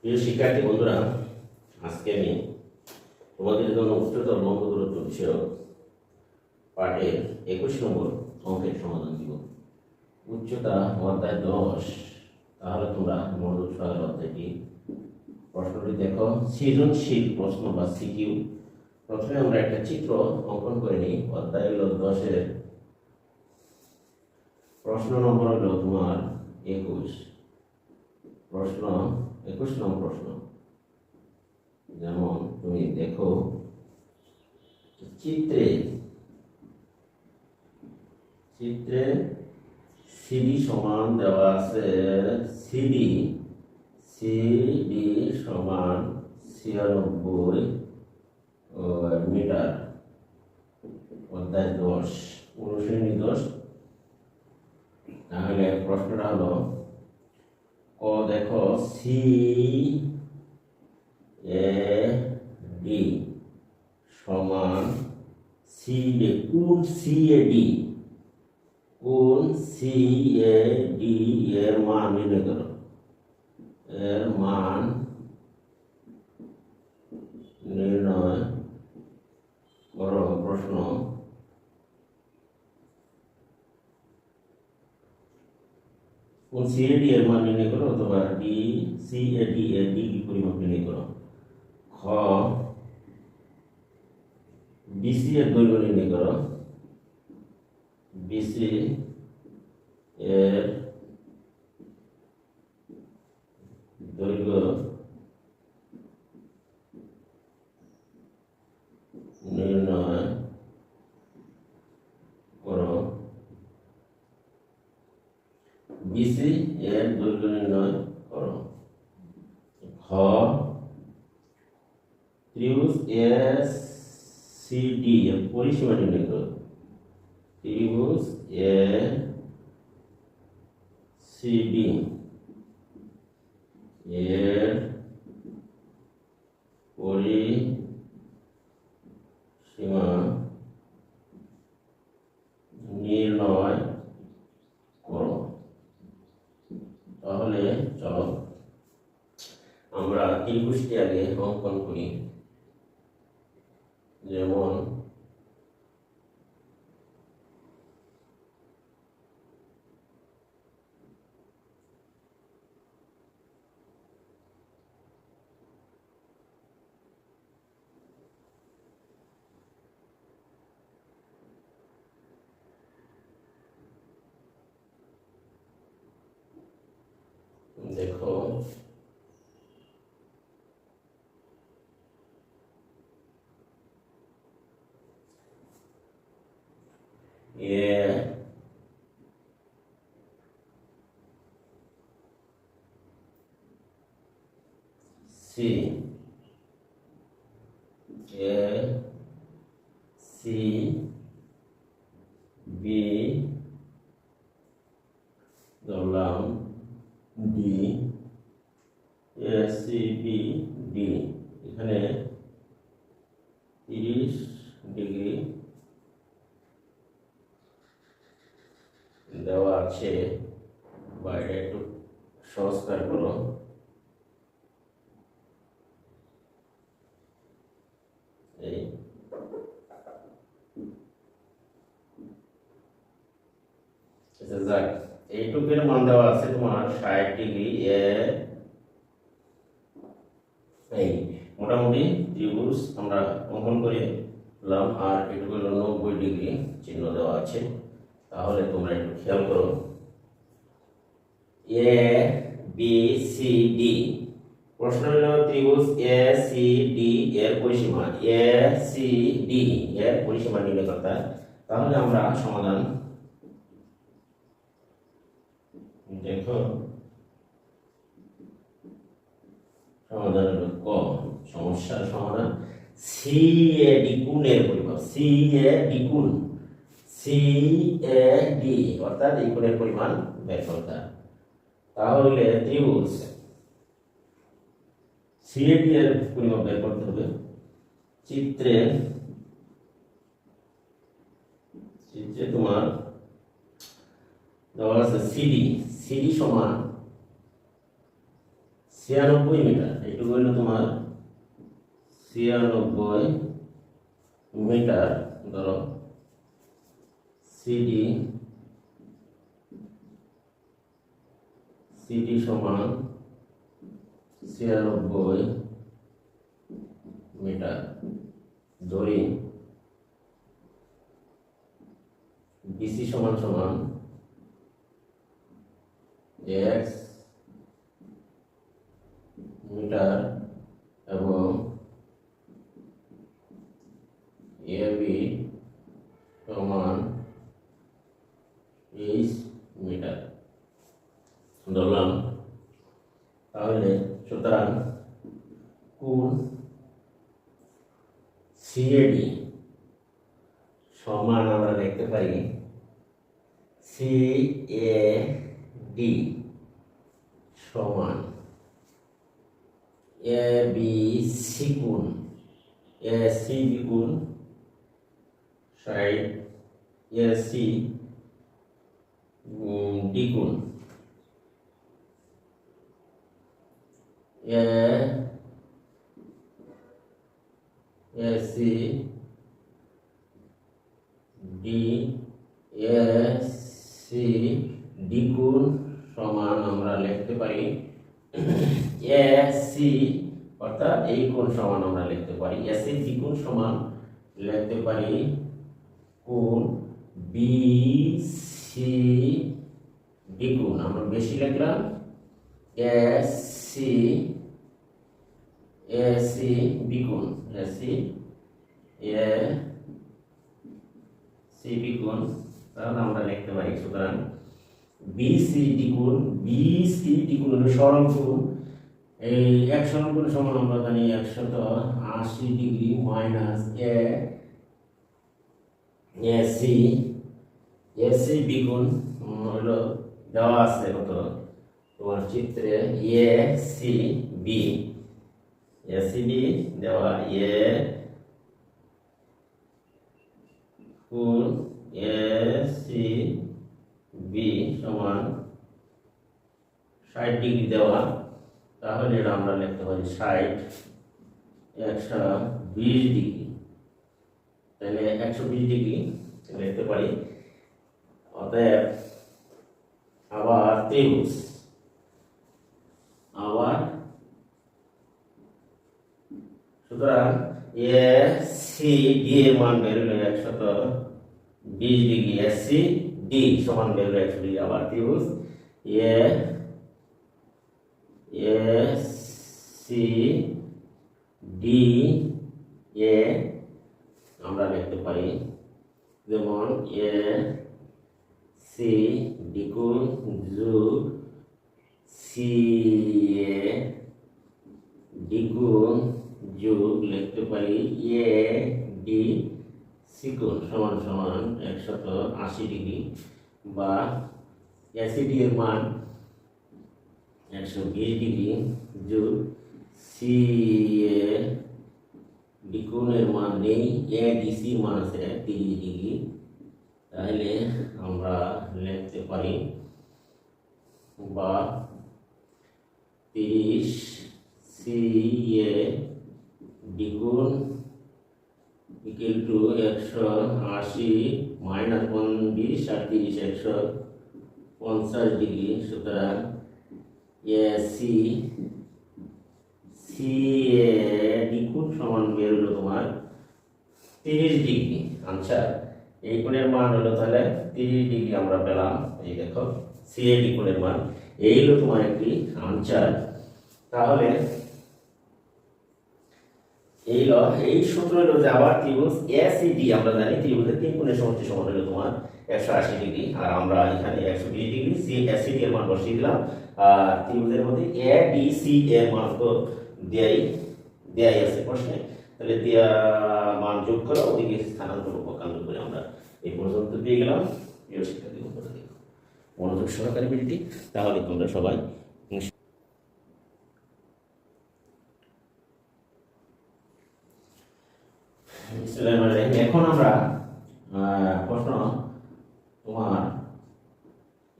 প্রিয় শিক্ষার্থী বন্ধুরা, আজকে আমি তোমাদের জন্য উচ্চতর লম্ব দূরত্ব বিষয়ক পাঠের 21 নম্বর অঙ্কের সমাধান দিব। উচ্চতা অধ্যায় 10। তাহলে তোমরা মনোযোগ সহকারে অধ্যায়টি প্রশ্নটি দেখো। সৃজনশীল প্রশ্ন বা সিকিউ। প্রথমে আমরা একটা চিত্র অঙ্কন করে নিই। অধ্যায় হলো 10-এর প্রশ্ন নম্বর হলো তোমার 21 নম্বর প্রশ্ন। যেমন তুমি দেখো চিত্রে সিডি সমান দেওয়া আছে। সিডি সমান 96 মিটার। অধ্যায় 10 অনুশীলনী 10। তাহলে প্রশ্নটা হলো দেখো সি এ ডি সমান সি ডি। কোন সি এ ডি এর মান নির্ণয় করো। এর মান নির্ণয় করো। প্রশ্ন কোন সিএডি এর মান নির্ণয় করো, অথবা ডি সিএডি এর ডি পরিমাপ নির্ণয় করো। খ বিসি এর দৈর্ঘ্য নির্ণয় করো। বিসি এর দৈর্ঘ্য নির্ণয় করো। বিসি এর দৈর্ঘ্য নির্ণয় করো। খ ত্রিভুজ এসিডি এর পরিসীমা নির্ণয় করো। ত্রিভুজ এসিডি এর পরিসীমা নির্ণয় করো। তাহলে চলো আমরা ত্রিভুজটি আগে অঙ্কন করি। যেমন দেখো সি বি ধরলাম ডি এসিবি ডি। এখানে 30 ডিগ্রি দেওয়া আছে। বাইরে একটু সংস্কার করো। এই আচ্ছা যাক, এইটুকের মান দেওয়া আছে তোমার 60 ডিগ্রি। এই মোটামুটি ত্রিভুজ আমরা অঙ্কন করলাম। আর এটুকু হলো 90 ডিগ্রি চিহ্ন দেওয়া আছে। তাহলে তোমরা একটু খেয়াল করো। এ বি সি ডি প্রশ্ন হলো ত্রিভুজ এ সি ডি এর পরিসীমা। এ সি ডি এর পরিসীমা নির্ণয় করতে। তাহলে আমরা সমাধান দেখো। সমাধান হলো ক। সমস্যার সমাধান সি এ ডি কোণের পরিমাপ। সি এ ডি কোণ সিএডি অর্থাৎ এই কোণের পরিমাণ বের করতে। তাহলে ত্রিভুজ সিএডি এর পরিমাপ বের করতে হবে। চিত্রে তোমার দেওয়া আছে সিডি সমান 96 মিটার, এইটুকু হইল তোমার 96 মিটার। ধরো সিডি সমান 96 মিটার ধরি। বিসি সমান x মিটার এবং এবি সমান h মিটার ধরলাম। তাহলে সুতরাং কোণ সিএডি সমান আমরা লিখতে পারি সিএডি সমান এবিসি কোণ এসিবি কোণ 60 এসি ডি কোণ এসি ডি এসি ডি কোণ সমান আমরা লিখতে পারি এসি, অর্থাৎ এই কোণ সমান আমরা লিখতে পারি এসি ডি কোণ সমান লিখতে পারি কোণ বিসি ডি কোণ। আমরা বেশি লিখলাম এসি এসি বি কোণ এসি এসি বি কোণ। তাহলে আমরা লিখতে পারি সুতরাং বিসি ডি কোণ হলো সরল কোণ। এই এক সরল কোণ সমান আমরা জানি 180 degree minus AC AC B কোণ হলো দেওয়া আছে কত তোমার চিত্রে এসি বি দেওয়া কোণ এসি বি সমান 60 ডিগ্রি দেওয়া। তাহলে এটা আমরা লিখতে পারি 60 120 ডিগ্রি। তাহলে 120 ডিগ্রি লিখতে পারি। অতএব আবার ত্রিভুজ সুতরাং এসি ডি এর মান বের হলো 120 ডিগ্রি এসি ডি সমান বের হলো 100 ডিগ্রি। আবার ত্রিভুজ এসি ডি এ আমরা লিখতে পারি যেমন সি ডি কোণ যোগ সি এ ডি কোণ যোগ লিখতে পারি এ ডি সি কোণ সমান 180 ডিগ্রি বা এসিডি এর মান 120 ডিগ্রি যোগ সি এ ডি কোণের মান নেই, এ ডি সি মান আছে 30 ডিগ্রি। তাহলে আমরা লিখতে পারি বা 30 সি এ ডি কোণ ইকুয়াল টু 180 মাইনাস 20 আর 30 150 ডিগ্রি। সুতরাং এসি সি এ ডি কোণ সমান বের হলো তোমার 30 ডিগ্রি আনসার। এই কোণের মান হলো তাহলে 30 ডিগ্রি আমরা পেলাম। এই দেখো সি এ ডি কোণের মান এই হলো তোমার একটি আনসার। তাহলে এই সূত্র হলো যে আবার ত্রিভুজ এসিডি আমরা জানি ত্রিভুজের তিন কোণের সমষ্টি সমান হলো তোমার 180 ডিগ্রি। আর আমরা এখানে 120 ডিগ্রি সি এসিডি এর মান বসিয়ে দিলাম। আর ত্রিভুজের মধ্যে এ ডি সি এর মান তো দেয়াই আছে প্রশ্নে। তাহলে দেয়া মান যোগ করে ওদিকে স্থানান্তর উপকান্ত করে আমরা এই পর্যন্ত পেয়ে গেলাম। প্রিয় শিক্ষার্থী বন্ধুরা, মনোযোগ সহকারে ভিডিওটি তাহলে তোমরা সবাই এখন আমরা প্রশ্ন তোমার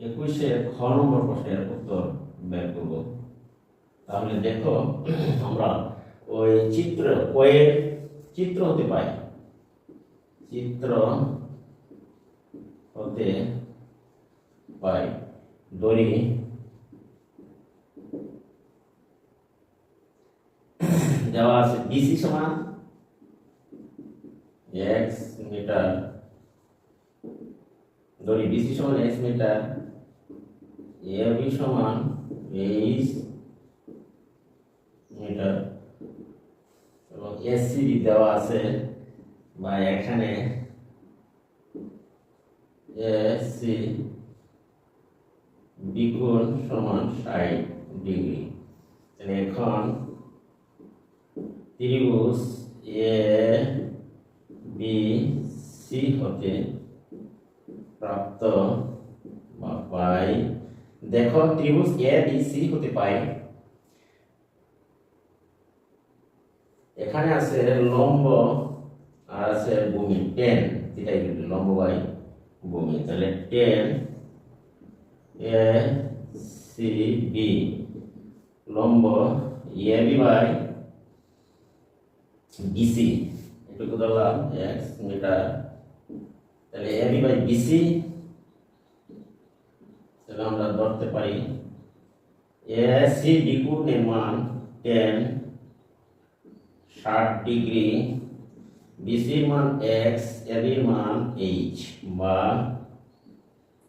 21-এর খ নম্বর প্রশ্নের উত্তর বের করব। তাহলে তাহলে দেখো আমরা ওই চিত্র কয়ের চিত্র হতে পাই, চিত্র হতে পাই দড়ি দেওয়া আছে বিসি সমান x মিটার, দড়ি বিসি সমান x মিটার, এবি সমান h মিটার এবং এসসিবি দেওয়া আছে বা এখানে এসসি বিকোণ সমান 60 ডিগ্রি। তাহলে এখন ত্রিভুজ এ বি সি হতে প্রাপ্ত বা পাই, দেখো ত্রিভুজ এ বি সি হতে পাই, এখানে আছে লম্ব আর আছে ভূমি টেন, এটাই লম্ব বাই ভূমি। তাহলে টেন এ সি বি লম্ব এ বি বাই বিসি, এটুকু ধরলাম x মিটার। তাহলে এ বি বাই বিসি, তাহলে আমরা ধরতে পারি এ সি বিকোণের মান 10 60 ডিগ্রি, বিসির মান x, এবির মান h, বা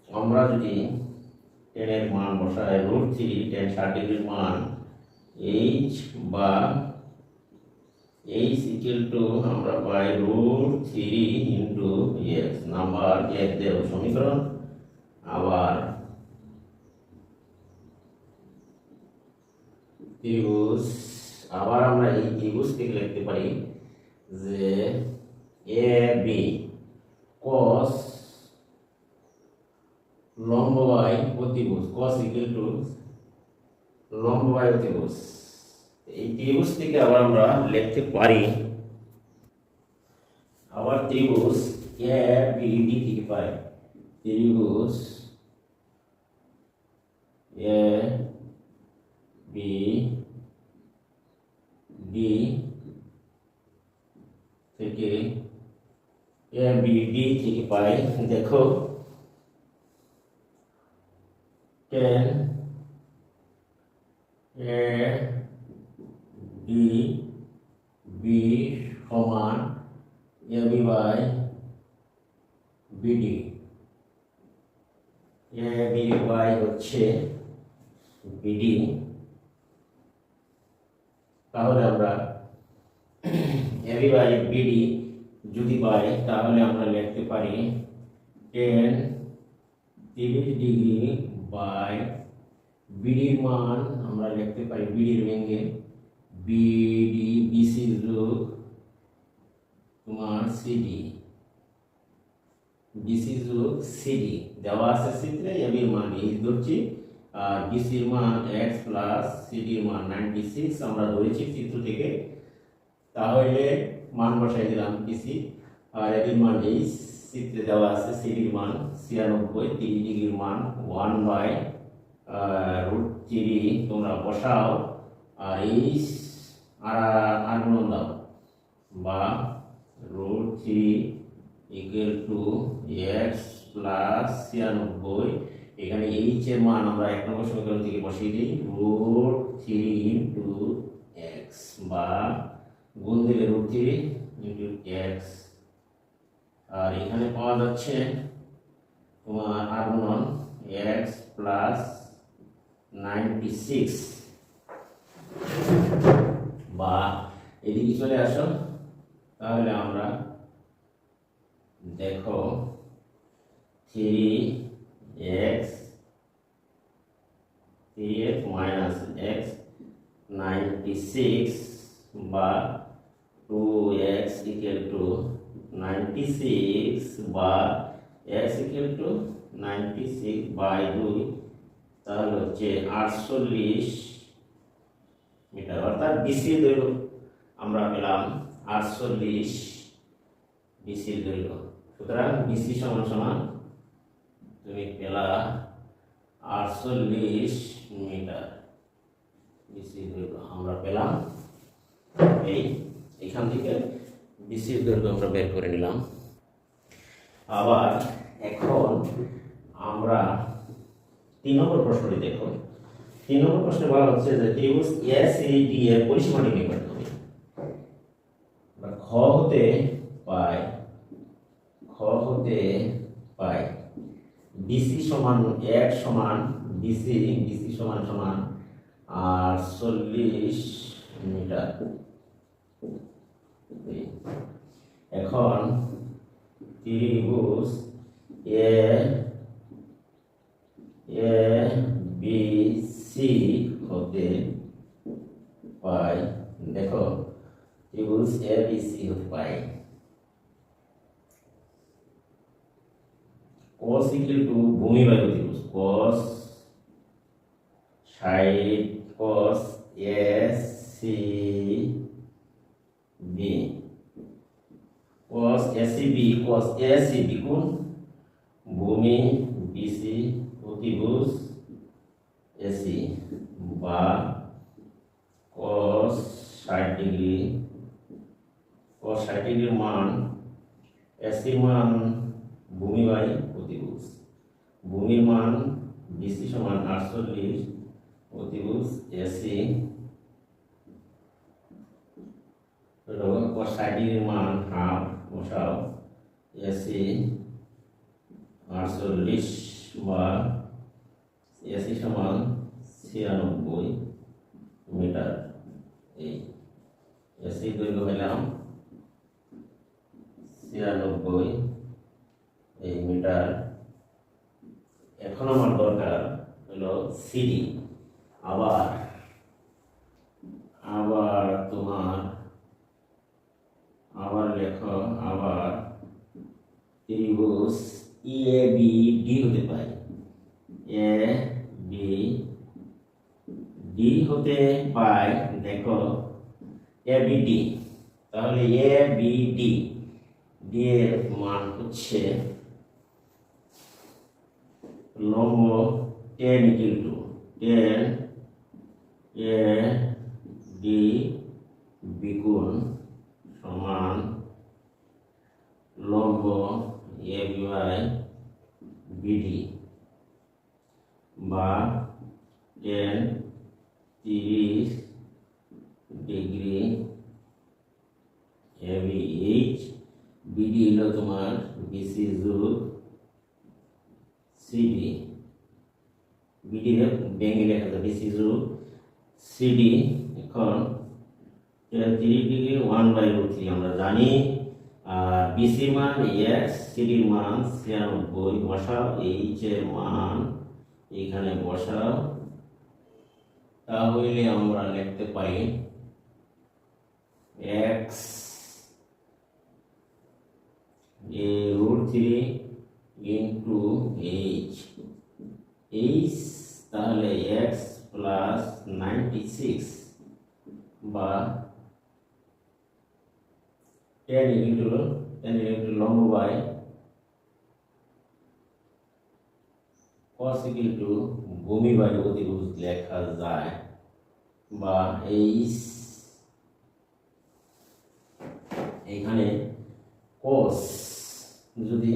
আমরা যদি 10 এর মান বসাই √3, 10 60 ডিগ্রির মান h বা h ইকুয়াল টু আমরা পাই √3 ইনটু x, নাম্বার এক দেব সমীকরণ। আবার ত্রিভুজ, আবার আমরা এই ত্রিভুজ থেকে লিখতে পারি যে এ বি cos লম্ব বাই অতিভুজ, cos ইকুয়াল টু লম্ব বাই অতিভুজ। এই ত্রিভুজ থেকে আবার আমরা লিখতে পারি, আবার ত্রিভুজ এ বি ডি থেকে পাই, ত্রিভুজ এ বি ডি থেকে এ বি ডি থেকে পাই, দেখো 10 এ ডি বি সমান A B by BD, A B by হচ্ছে বিডি। তাহলে আমরা এ বি বাই বিডি যদি পাই তাহলে আমরা লিখতে পারি 10 30 ডিগ্রি বাই বিডির মান আমরা লিখতে পারি বিডির ভেঙে বিডি বিসি যোগ তোমার সিডি, বিসি যোগ সিডি দেওয়া আছে চিত্রে, এবির মান h ধরছি আর বিসির মান x প্লাস সিডির মান 96 আমরা ধরেছি চিত্র থেকে। তাহলে মান বসাই দিলাম বিসি আর এবির মান h, চিত্রে দেওয়া আছে সিডির মান 96, 30 ডিগ্রির মান 1/√3 তোমরা বসাও আর h আর গুণন দাও বা √3 ইকুয়াল টু x প্লাস 96, এখানে h এর মান আমরা 1 নম্বর সমীকরণ থেকে বসিয়ে দিই √3 ইনটু x বা গুণ দিলে √3 ইনটু x, আর এখানে পাওয়া যাচ্ছে তোমার আর গুণন x প্লাস 96 বা এদিকে চলে আসো। তাহলে আমরা দেখো 3x মাইনাস x 96 বা 2x ইকুয়াল টু 96 বা x ইকুয়াল টু 96 বাই 2, তাহলে হচ্ছে 48 মিটার, অর্থাৎ বিসি দৈর্ঘ্য আমরা পেলাম 48 বিসি দৈর্ঘ্য। সুতরাং বিসি সমান সমান তুমি পেলা 48 মিটার বিসি দৈর্ঘ্য। এই এখান থেকে বিসির দৈর্ঘ্য আমরা বের করে নিলাম। আবার এখন আমরা 3 নম্বর প্রশ্নটি দেখো। 3 নম্বর প্রশ্নে বলা হচ্ছে যে ত্রিভুজ ACD এর পরিসীমাটি নির্ণয় করতে হবে। খ হতে পাই BC সমান 1 সমান BC সমান 40 মিটার। এখন ত্রিভুজ ABC হতে পাই, দেখো ত্রিভুজ ABC হতে পাই cos equal to ভূমি বায়ু ত্রিভুজ cos ACB কোণ ভূমি BC ত্রিভুজ AC বা cos 60 ডিগ্রির মান AC মান ভূমি বাই ত্রিভুজ, ভূমির মান BC সমান 48 ত্রিভুজ AC cos 60 ডিগ্রির মান হাফ বসাও AC 48 বা AC সমান 96 মিটার। এই AC দৈর্ঘ্য পেলাম 96 এই মিটার। এখন আমার দরকার হলো CD। আবার লেখো ত্রিভুজ ABD হতে পাই ABD হতে পাই, দেখো ABD, তাহলে ABD এর মান হচ্ছে লম্ব 10 × 10 AD বিগুণ সমান লম্ব ABD বা 30 ডিগ্রি ABH BD হলো তোমার BC যোগ CD, BD এর ভেঙে লেখা যাবে BC যোগ CD। এখন 30 ডিগ্রি 1/√3 আমরা জানি, আর BC মান x, CD এর মান 96 বসাও, H এর মান এখানে বসাও, তাহলে আমরা লিখতে পারি x √3 into H তাহলে x plus 96 বা 10 into লম্ব বাই cos equal to ভূমি বাই অতিভুজ লেখা যায়, বা এখানে cos যদি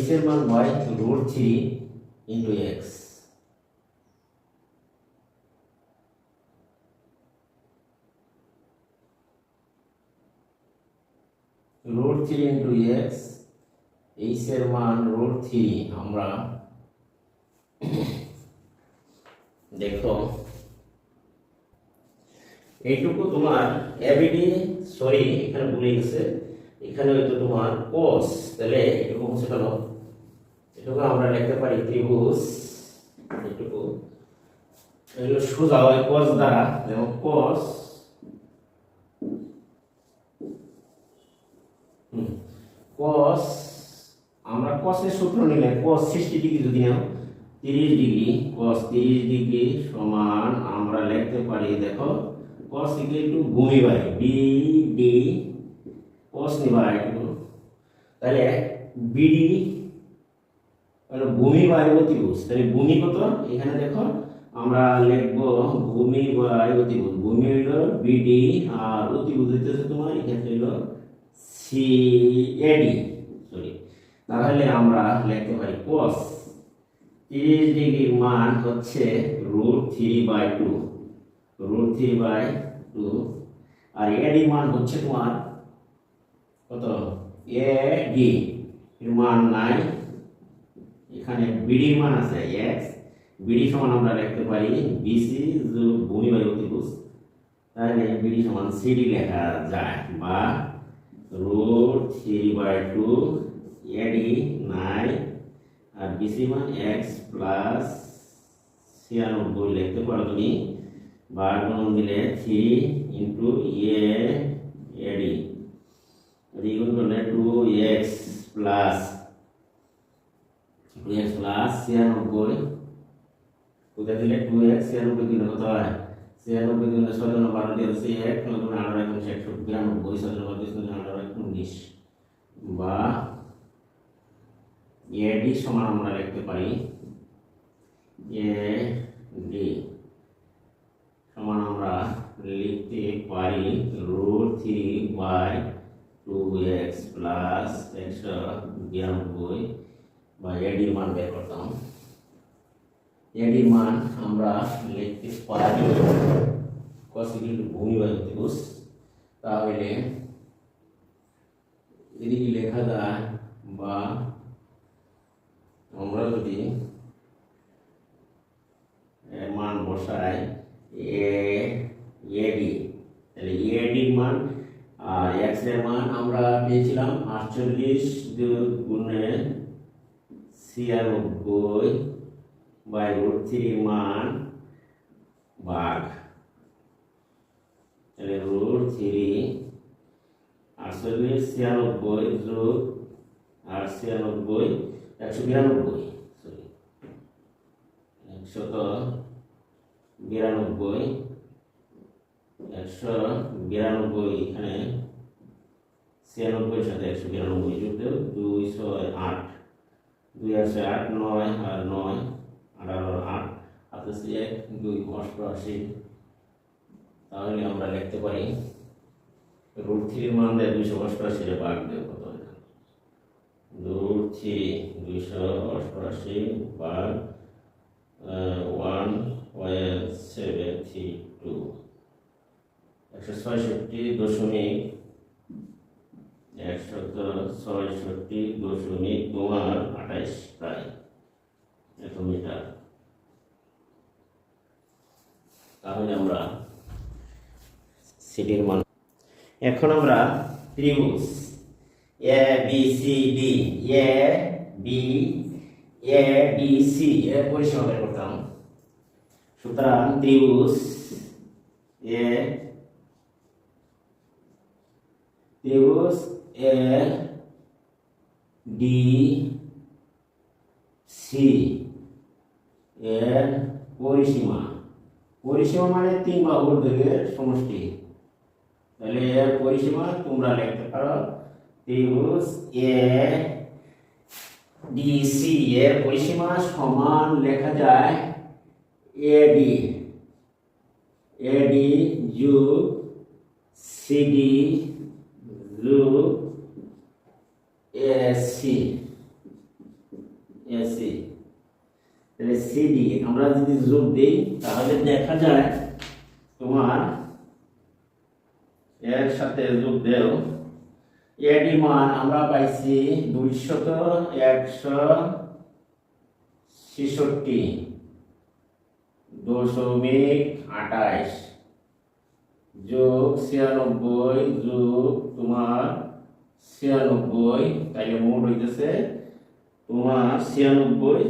h এর মান হয় √3 into x, √3 into x, h এর মান √3 আমরা দেখো এইটুকু তোমার ABD, সরি এখানে ভুলে গেছে, এখানে হয়তো তোমার cos, তাহলে এটুকু মুছে ফেলো, এটুকু আমরা লিখতে পারি ত্রিভুজ, এটুকু এগুলো সোজা হয় cos দ্বারা, যেমন cos আমরা cos এর সূত্র নিলে cos 60 ডিগ্রি যদি নাও 30 ডিগ্রি, cos 30 ডিগ্রি সমান আমরা লিখতে পারি, দেখো cos = ভূমি বাই BD cos নিবা এটুকু, তাহলে BD হলো ভূমি বাই অতিভুজ, তাহলে ভূমি কত এখানে দেখো আমরা লিখব ভূমি বাই অতিভুজ। ভূমি হইল বিডি আর অতিভুজ হইতেছে তোমার এক্ষেত্রে হইল সিএডি। সরি, তাহলে আমরা লিখতে পারি cos 30 ডিগ্রির মান হচ্ছে √3/2, √3/2। আর এডি মান হচ্ছে তোমার কত? এডি এর মান নাই, এখানে বিডি মান আছে x। বিডি সমান আমরা লিখতে পারি বিসি যোগ ভূমি বাই অতিভুজ, তাহলে বিডি সমান সিডি লেখা যায়, বা √3/2 এডি নাই আর বিসি মান x প্লাস 96 লিখতে পারো তুমি, বা গুণন দিলে 3 ইন্টু এডি দ্বিগুণ করলে 2x প্লাস 96 কোথা দিলে 2x 96 দিলে কত হয়? 96 দিলে 6 × 12 দিয়ে আছে 1 নতুন 18 এখন 192 7 × 18 19, বা এডি সমান আমরা লিখতে পারি এডি সমান আমরা লিখতে পারি √3/2x প্লাস 192, বা এডির মান বের করতাম। এডির মান আমরা লিখতে পারি cos ভূমি বাই অতিভুজ, তাহলে এদিকে লেখা যায়, বা আমরা যদি এর মান বসাই এডি, তাহলে এডির মান আর এক্স এর মান আমরা পেয়েছিলাম 48 গুণে 96 বাই √3 মান ভাগ, তাহলে √3 48 96 যোগ 96 192, সরি 192 এখানে 96 এর সাথে 192 যোগ দেব, 2 6 8 2 আছে 8 9 আর 9 18 8 আছে 1 2 88। তাহলে আমরা লিখতে পারি √3 এর মান দেয় 288 এর ভাগ দেব কত হয়? √3 288 ভাগ 1.72 166.28 প্রায় এত মিটার। তাহলে আমরা সিডির মান, এখন আমরা ত্রিভুজ এ বি সি ডি এর পরিসীমা বের করতাম। সুতরাং ত্রিভুজ এ ডি সি এর পরিসীমা মানে 3 বাহুর দৈর্ঘ্যের সমষ্টি, তাহলে এর পরিসীমা তোমরা লিখতে পারো ত্রিভুজ এ ডি সি এর পরিসীমা সমান লেখা যায় এডি যোগ সিডি যোগ এসি। তাহলে সিডি আমরা যদি যোগ দেই তাহলে দেখা যায় তোমার এর সাথে যোগ দেও, এডি মান আমরা পাইছি 266.28 যোগ 96 যোগ তোমার 96, তাইলে মোট হইতেছে তোমার 96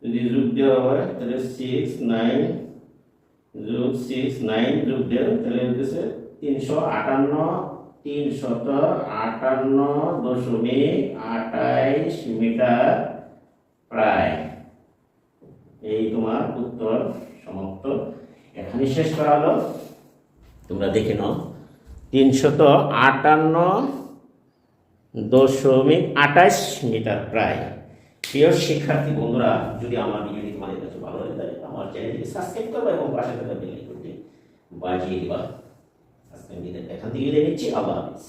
যদি যোগ দেওয়া হয় তাহলে 69 যোগ 69 যোগ দেওয়া তাহলে হইতেছে 358.28 মিটার প্রায়। এই তোমার উত্তর সমাপ্ত, এখানে শেষ করা হলো। তোমরা দেখে নাও 358.28 মিটার প্রায়। প্রিয় শিক্ষার্থী বন্ধুরা, যদি আমার ভিডিওটি তোমাদের কাছে ভালো লাগে তাহলে আমার চ্যানেলটিকে সাবস্ক্রাইব করবা এবং পাশে থাকা বেল আইকনটি বাজিয়ে দিবা। আজকে আমি এখান থেকে বিদায় নিচ্ছি। আল্লাহ হাফিজ।